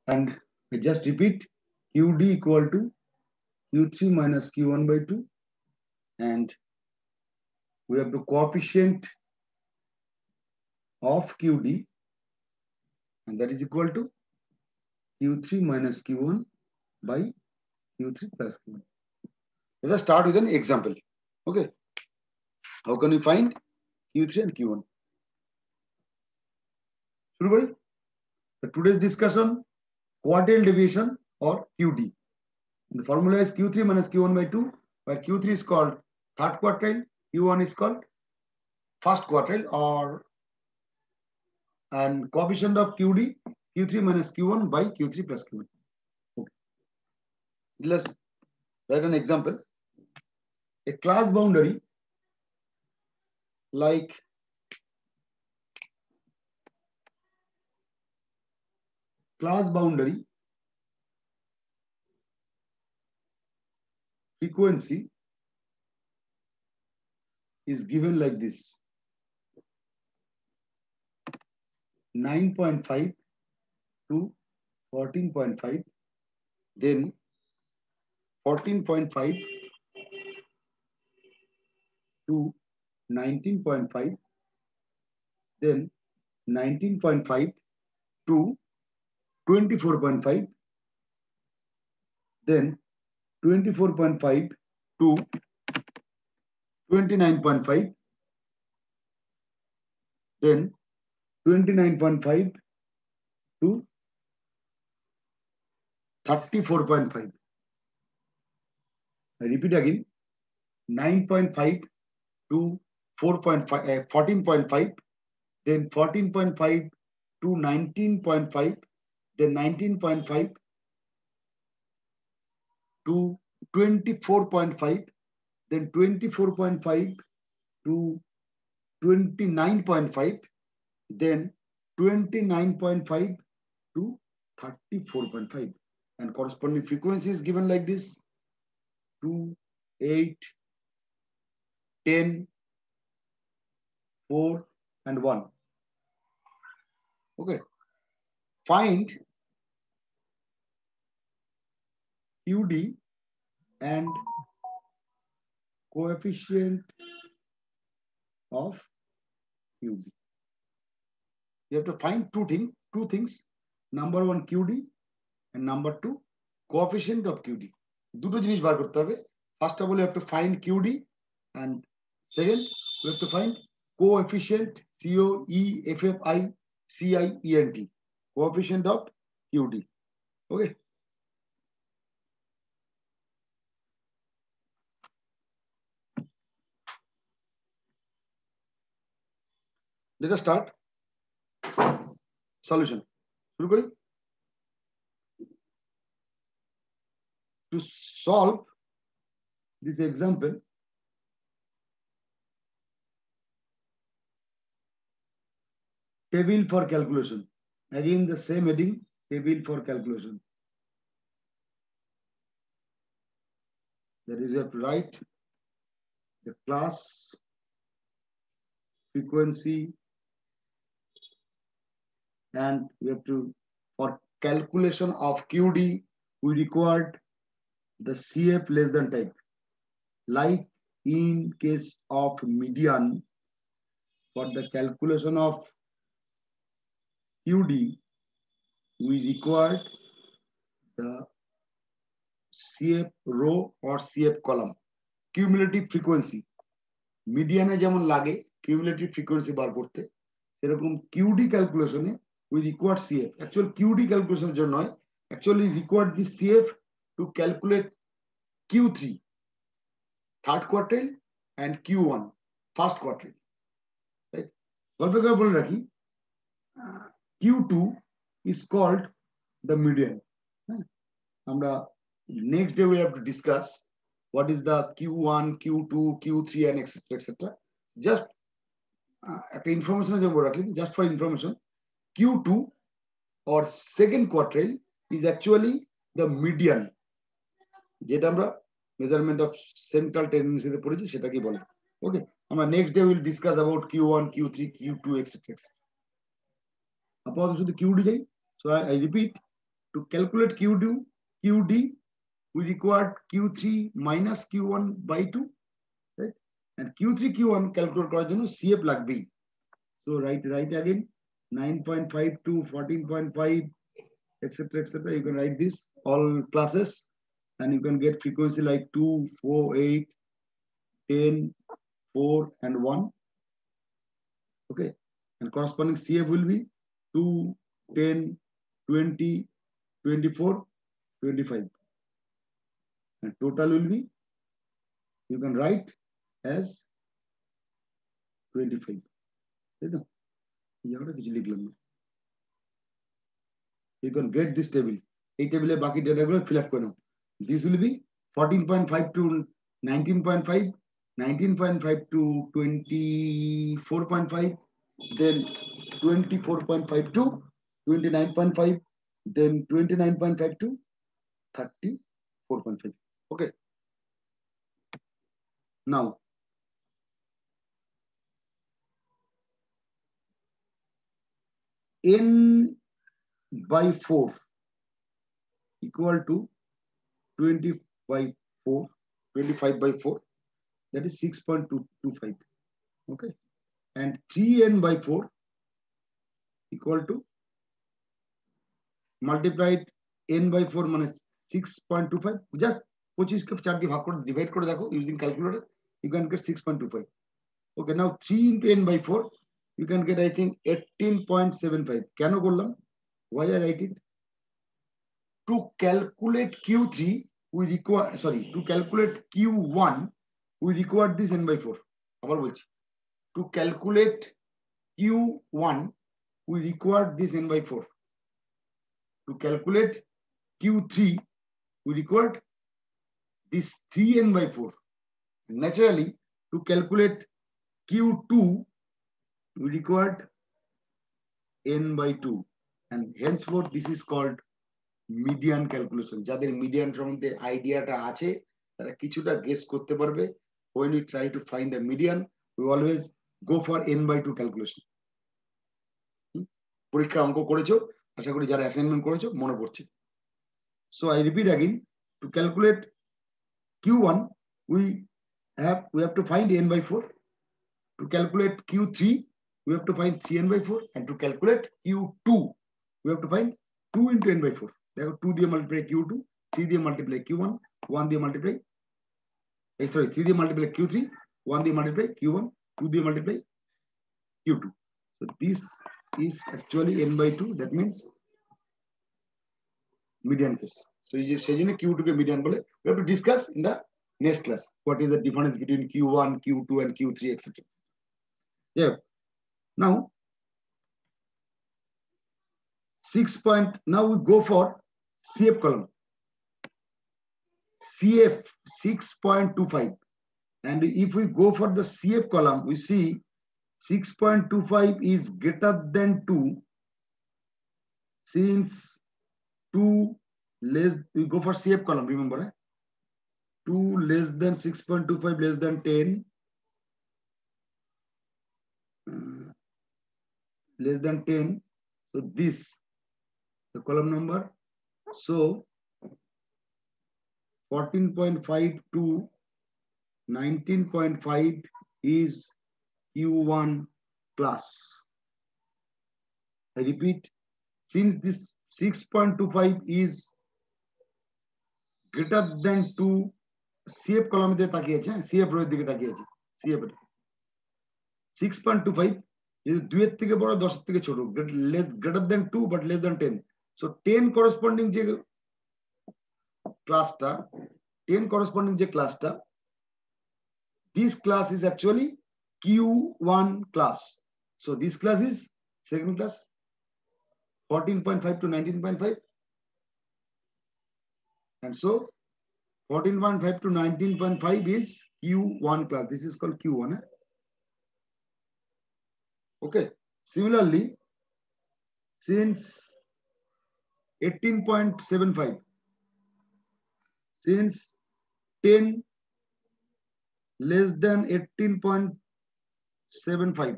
and I just repeat QD equal to Q3 minus Q1 by 2, and we have the coefficient of QD, and that is equal to Q3 minus Q1 by Q3 plus Q1. Let us start with an example. Okay. How can we find Q3 and Q1? Everybody, today's discussion, quartile deviation or QD. The formula is Q3 minus Q1 by 2, where Q3 is called third quartile, Q1 is called first quartile, and coefficient of QD, Q3 minus Q1 by Q3 plus Q1. Okay. Let's write an example. A class boundary like frequency is given like this: 9.5 to 14.5, then 14.5 to 19.5, then 19.5 to 24.5, then 24.5 to 29.5, then 29.5 to 34.5. I repeat again: 9.5 to 14.5, then 14.5 to 19.5, then 19.5 to 24.5, then 24.5 to 29.5, then 29.5 to 34.5, and corresponding frequency is given like this: 2, 8, 10, 4, and 1. Okay. Find QD and coefficient of QD. You have to find two things. Number one, QD, and number two, coefficient of QD. দুটো জিনিস বার করতে হবে. First of all, you have to find QD, and second, we have to find coefficient, COEFFICIENT, coefficient of QD. Okay. Let us start. Solution. শুরু করি. To solve this example, table for calculation. Again, the same heading, table for calculation. That is, you have to write the class, frequency, and we have to, for calculation of QD, we required the CF less than type. Like in case of median, for the calculation of QD, we required the CF row or CF column. Cumulative frequency. Median e jemon lage cumulative frequency bar korte, serokom QD calculation e we require CF. Actual QD calculation er jonno actually required the CF to calculate Q3 third quartile and Q1 first quartile. Right? গল্পে করে বলে রাখি, Q2 is called the median. আমরা next day we have to discuss what is the Q1, Q2, Q3, and etc. Just information just for information, Q2 or second quartile is actually the median. যেটা আমরা measurement of central tendency তে পড়েছি সেটাকে বলে. Okay, আমরা next day will discuss about Q1, Q3, Q2, etc. আপাতত শুধু QD যাই. So I repeat, To calculate QD, we required Q3 minus Q1 by 2, right? And Q3, Q1 calculate করার জন্য CF লাগবেই. So write again 9.5 to 14.5, etc., etc. You can write this all classes, and you can get frequency like 2, 4, 8, 10, 4, and 1. Okay, and corresponding CF will be 2, 10, 20, 24, 25. And total will be, you can write as 25. You can get this table. A table baki data fill up karo. This will be 14.5 to 19.5, 19.5 to 24.5, then 24.5 to 29.5, then 29.5 to 34.5. Okay. Now, n by 4 equal to 20 by 4, 25 by 4, that is 6.225. Okay. And 3n by 4 equal to multiplied n by 4 minus 6.25. Just 25 ke 4 দিয়ে ভাগ করে divide করে দেখো using calculator, you can get 6.25. Okay, now 3 into n by 4, you can get, I think, 18.75. কেন করলাম? Why I write it? To calculate Q3, we require, sorry, to calculate Q1, we require this n by 4. আবার বলছি, to calculate Q1, we require this n by 4. To calculate Q3, we required this 3n by 4. Naturally, to calculate Q2, we required n by 2. And henceforth, this is called median calculation. যাদের median সম্বন্ধে আইডিয়াটা আছে তারা কিছুটা guess করতে পারবে. When we try to find the median, we always go for n by 2 calculation. পরীক্ষা অঙ্ক করেছো, আশা করি যারা অ্যাসাইনমেন্ট করেছো মনে পড়ছে. So I repeat again, to calculate Q1, we have to find n by 4. To calculate Q3, we have to find 3n by 4. And to calculate Q2, we have to find 2 into n by 4. Therefore, 2 দিয়ে multiply Q2, 3 দিয়ে multiply Q1, 1 দিয়ে multiply, 3 দিয়ে multiply Q3, 1 দিয়ে multiply Q1, 2 দিয়ে multiply Q2. So this is actually n by 2. That means median case. So Q2 ke median bole. We have to discuss in the next class what is the difference between Q1, Q2, and Q3, etc. Yeah. Now, 6 point. Now we go for CF column. CF 6.25. And if we go for the CF column, we see 6.25 is greater than 2. Since 2 less, we go for CF column, remember, 2 less than 6.25 less than 10, less than 10. So this, the column number. So 14.5 to 19.5 is Q1 class. I repeat, since this 6.25 is greater than 2, CF column দিয়ে তাকিয়েছে, CF রোয়ের দিকে তাকিয়েছে, CF 6.25 is 2 এর থেকে বড়, 10 এর থেকে ছোট, greater than 2 but less than 10. So 10 corresponding যে ক্লাসটা, 10 corresponding যে ক্লাসটা, this class is actually Q1 class. So this class is second class, 14.5 to 19.5. And so 14.5 to 19.5 is Q1 class. This is called Q1. Okay. Similarly, since 18.75, since 10 less than 18.75,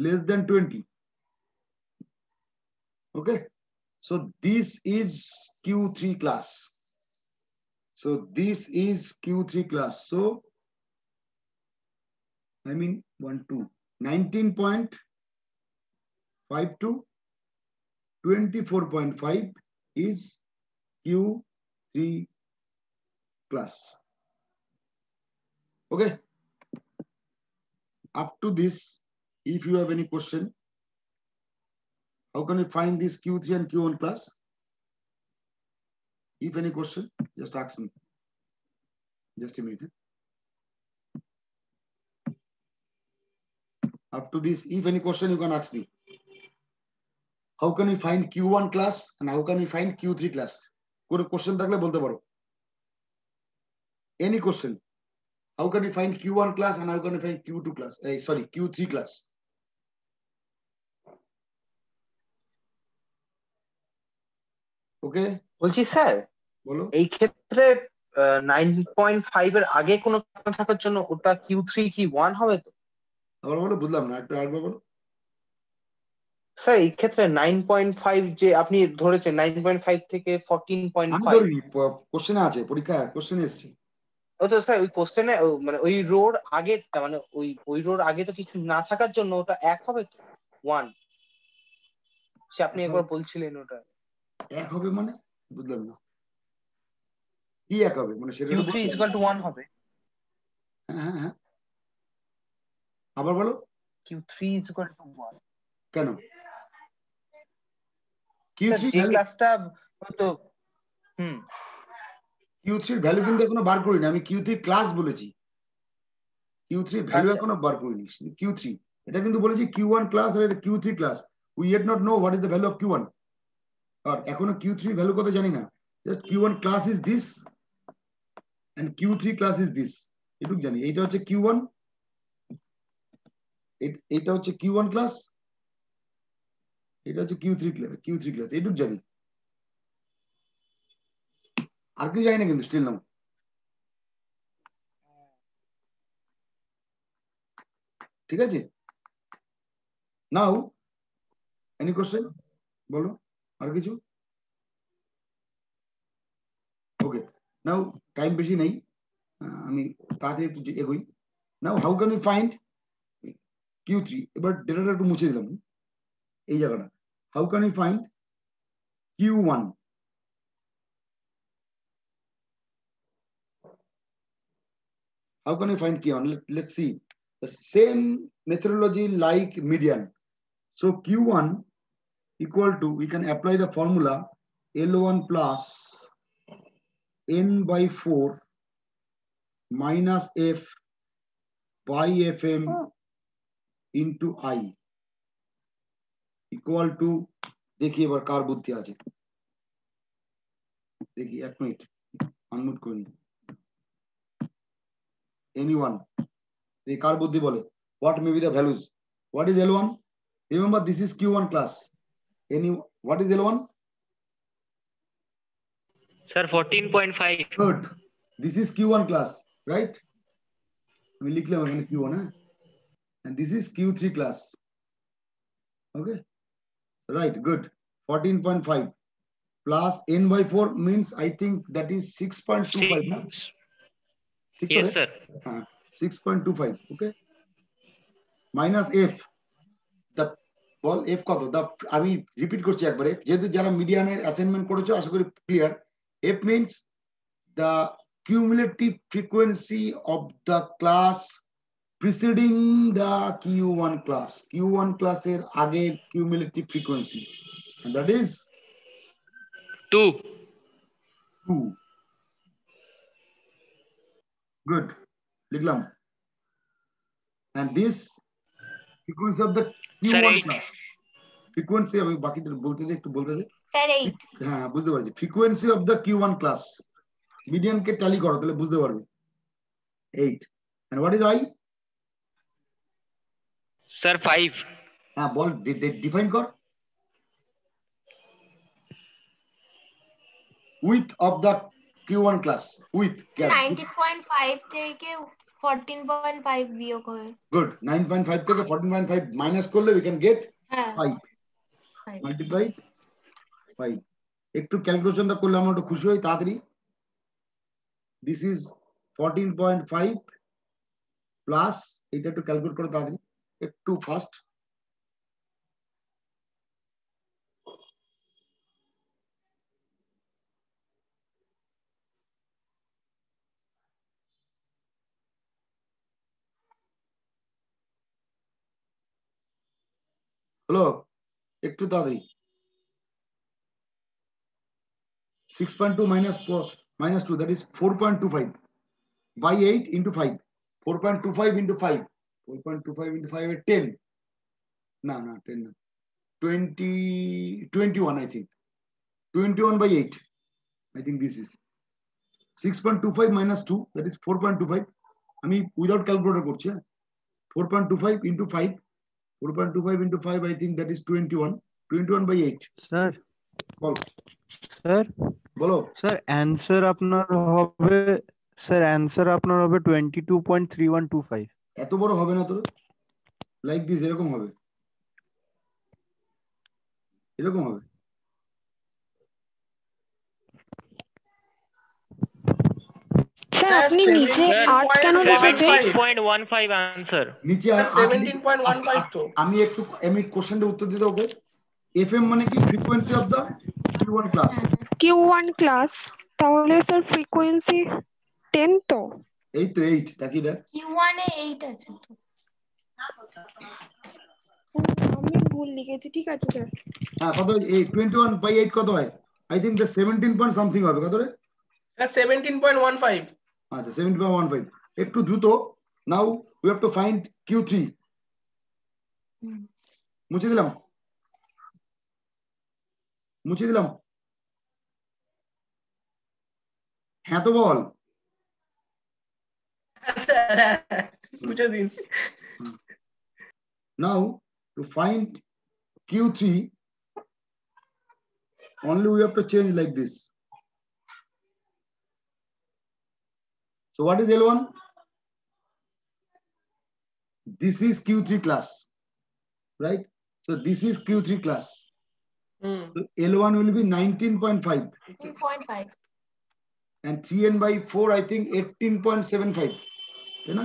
less than 20. Okay. So this is Q3 class. So this is Q3 class. So I mean 19.5 to 24.5 is Q3 class. Okay. Up to this, if you have any question, how can we find this Q3 and Q1 class? If any question, just ask me. Just a minute. Up to this, if any question, you can ask me. How can we find Q1 class and how can we find Q3 class? Kore question থাকলে বলতে পারো. Any question? How can we find Q1 class and how can we find Q2 class? Sorry, Q3 class. Okay? বলছি sir, বলো। এই ক্ষেত্রে 9.5 এর আগে কোনো থাকার জন্য ওটা Q3 কি 1 হবে তো? আবার বলো, বুঝলাম না, একটু আরেকবার বলো। স্যার এই ক্ষেত্রে 9.5 যে আপনি ধরেছেন 9.5 থেকে 14.5 আমি ধরিনি, কোশ্চেনে আছে, পরীক্ষায় কোশ্চেনে এসেছে। ও তো স্যার ওই কোশ্চেনে মানে ওই রোর আগে মানে ওই রোর আগে তো কিছু না থাকার জন্য ওটা 1 হবে তো 1 সে আপনি একবার বলছিলেন ওটা 1 হবে মানে বুঝলাম না কি 1 হবে মানে সেটা Q3 = 1 হবে। হ্যাঁ হ্যাঁ, আবার বলো। Q3 = 1 কেন? স্যার Q3 যে ভ্যালু, ক্লাসটা তো Q3 এর ভ্যালু কিন্তু এখনো বার করিনি, আমি Q3 ক্লাস বলেছি। Q3 ভ্যালু এখনো বার করিনি। Q3 এটা কিন্তু বলেছি Q1 ক্লাস আর এটা Q3 class. We yet not know what is the value of Q1 আর এখনো Q3 ভ্যালু কত জানি না। Just Q1 class is this and Q3 class is this, এটুকু জানি। এইটা হচ্ছে Q1, এটা হচ্ছে Q1 ক্লাস, এটা হচ্ছে Q3 ক্লাস, এটুকু জানি, আর কিছু জানি না কিন্তু স্টিল নাও। ঠিক আছে, নাও এনি কোশ্চেন বলো, আর কিছু? ওকে, নাও টাইম বেশি নেই, আমি তাড়াতাড়ি একটু এগোই। Now how can you find Q3? এবার ডেটাটা একটু মুছে দিলাম এই জায়গাটা। How can you find Q1? How can you find Q1? Let's see. The same methodology like median. So Q1 equal to, we can apply the formula L1 plus n by 4 minus f by fm into I equal to, দেখি এবার কার বুদ্ধি আছে, দেখি 1 minute unmute করে নি। Anyone? এই কার বুদ্ধি বলে? What may be the values? What is L1? Remember this is Q1 class. What is L1? Sir, 14.5. Good. This is Q1 class, right? আমি লিখলাম এখানে Q1, and this is Q3 class. Okay, right, good. 14.5 plus n by 4 means I think that is 6.25 na? Yes sir. 6.25. Okay, minus f, the ball f কত, আমি repeat করছি একবারে, যেহেতু যারা মিডিয়ানের assignment করেছো আশা করি clear. f means the cumulative frequency of the class preceding the Q1 class. Q1 class এর আগে cumulative frequency, and that is 2. Good, লিখলাম। And this frequency of the Q1 class, frequency আমি বাকিটা বলতে দে, একটু বলতে দে স্যার 8। হ্যাঁ বুঝতে পারছি। frequency of the Q1 class, median K tally করো তাহলে বুঝতে পারবে। 8, and what is I? Sir, 5. হ্যাঁ বল, ডিফাইন কর। width of the Q1 class, width 19.5 থেকে 14.5 বিয়োগ হবে। good, 9.5 থেকে 14.5 মাইনাস করলে we can get 5 multiplied 5 একটু ক্যালকুলেশনটা করলে আমরা একটু খুশি হই তাড়াতাড়ি দিস ইজ 14.5 প্লাস এটা একটু ক্যালকুলেট করে তাড়াতাড়ি একটু ফাস্ট হলো একটু তাড়াতাড়ি 6.2 minus 2 that is 4.25 by 8 into 5 4.25 into 5 4.25 into 5 is 10 no 10 no. 21 I think 21 by 8 I think this is 6.25 minus 2 that is 4.25 আমি without calculator করছি 4.25 into 5 4.25 into 5 I think that is 21 by 8 sir ball sir বলো sir answer আপনার হবে 22.3125 এত বড় হবে না তোর লাইক দিস এরকম হবে স্যার আপনি নিচে 8 কেন লিখেছেন 17.15 আনসার নিচে 17.15 তো আমি কোশ্চেনটা উত্তর দিতে ওকে এফএম মানে কি frequency of the Q1 class Q1 class তাহলে স্যার ফ্রিকোয়েন্সি 10 তো এই তো 8 তাকিয়ে দেখ Q1 এ 8 আছে তো। আমি ভুল লিখেছি ঠিক আছে স্যার হ্যাঁ কত এই 21 by 8 কত হয় I think the 17 point something হবে কত রে স্যার 17.15 আচ্ছা 17.15 একটু দ্রুত now we have to find Q3 মুছে দিলাম হ্যাঁ তো বল স্যার বুঝে দিন now to find Q3 only we have to change like this so what is L1 this is Q3 class right so this is Q3 class so L1 will be 19.5 3.5 and 3n by 4 I think 18.75 है ना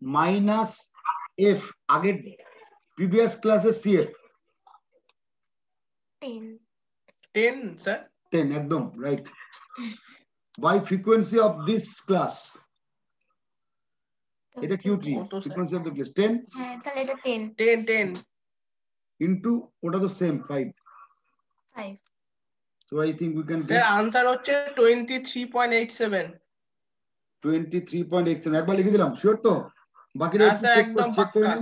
minus F आगे previous class CF 10 sir 10 एकदम right by frequency of this class এটা Q3 frequency of the class 10 হ্যাঁ তাহলে এটা 10 10 into ওটা তো same 5 5 so I think we can sir get answer হচ্ছে 23.87 23.87 একবার লিখে দিলাম শিওর তো বাকিটা হ্যাঁ একটু স্যার চেক একদম চেক করে পাক্কা নে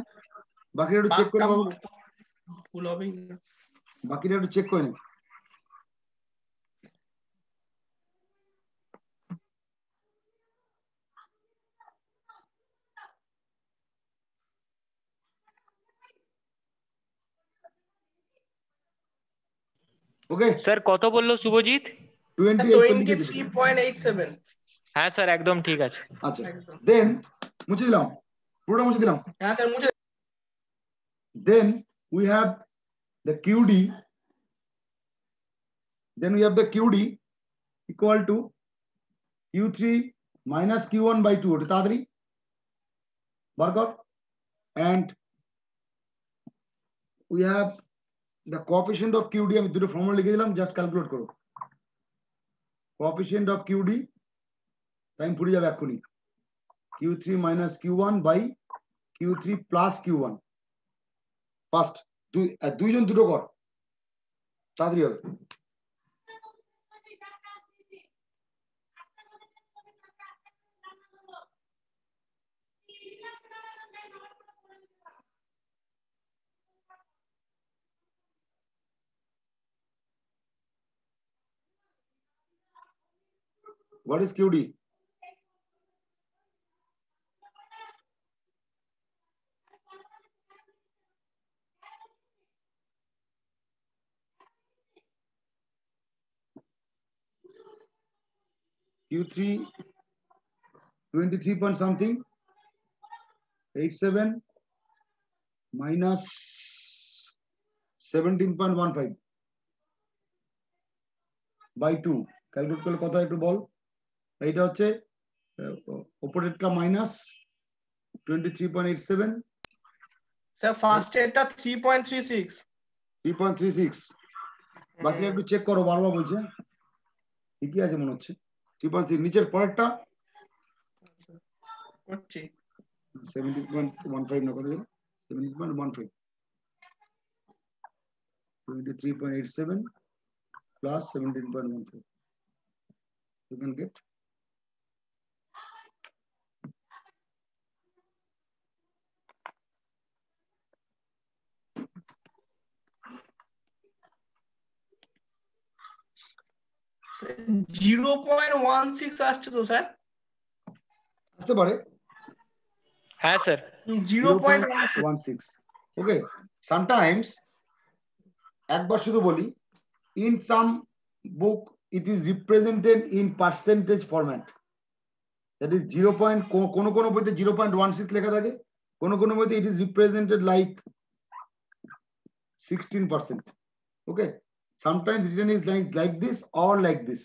বাকিটা একটু চেক করে পাক্কা বাবু ভুল হবেই না বাকিটা একটু চেক করে নে ওকে স্যার কত বললো শুভজিৎ 28 লিখে দিবি 23.87 হ্যাঁ স্যার একদম ঠিক আছে আচ্ছা দেন মুছে দিলাম পুরোটা মুছে দিলাম হ্যাঁ স্যার মুঝে then we have the QD equal to Q3 minus Q1 by 2 ওটা তাড়াতাড়ি বার কর and we have the coefficient of QD আমি দুটো ফর্মুলা লিখে দিলাম জাস্ট ক্যালকুলেট করো coefficient of QD টাইম ফুরিয়ে যাবে এক্ষুনি Q3 minus Q1 by Q3 plus Q1 first দুইজন দুটো কর তাড়াতাড়ি হবে What is QD? Q3 23 point something 87 minus 17.15 by 2 calculate করলে কত একটু বল এইটা হচ্ছে অপোজিটটা মাইনাস 23.87 স্যার ফার্স্ট এরটা 3.36 3.36 বাকি একটু চেক করো বারবার বলছে ঠিকই আছে মনে হচ্ছে 3.6 নিচের পরেরটা করছি 17.15 না কত 17.15 23.87 plus 17.15 you can get zero point one six আসছে তো স্যার আসতে পারে হ্যাঁ স্যার 0.16 okay sometimes একবার শুধু বলি in some book it is represented in percentage format that is 0. কোন কোন বইতে 0.16 লেখা থাকে কোন কোন বইতে it is represented like 16%. Okay, sometimes written is like this or like this.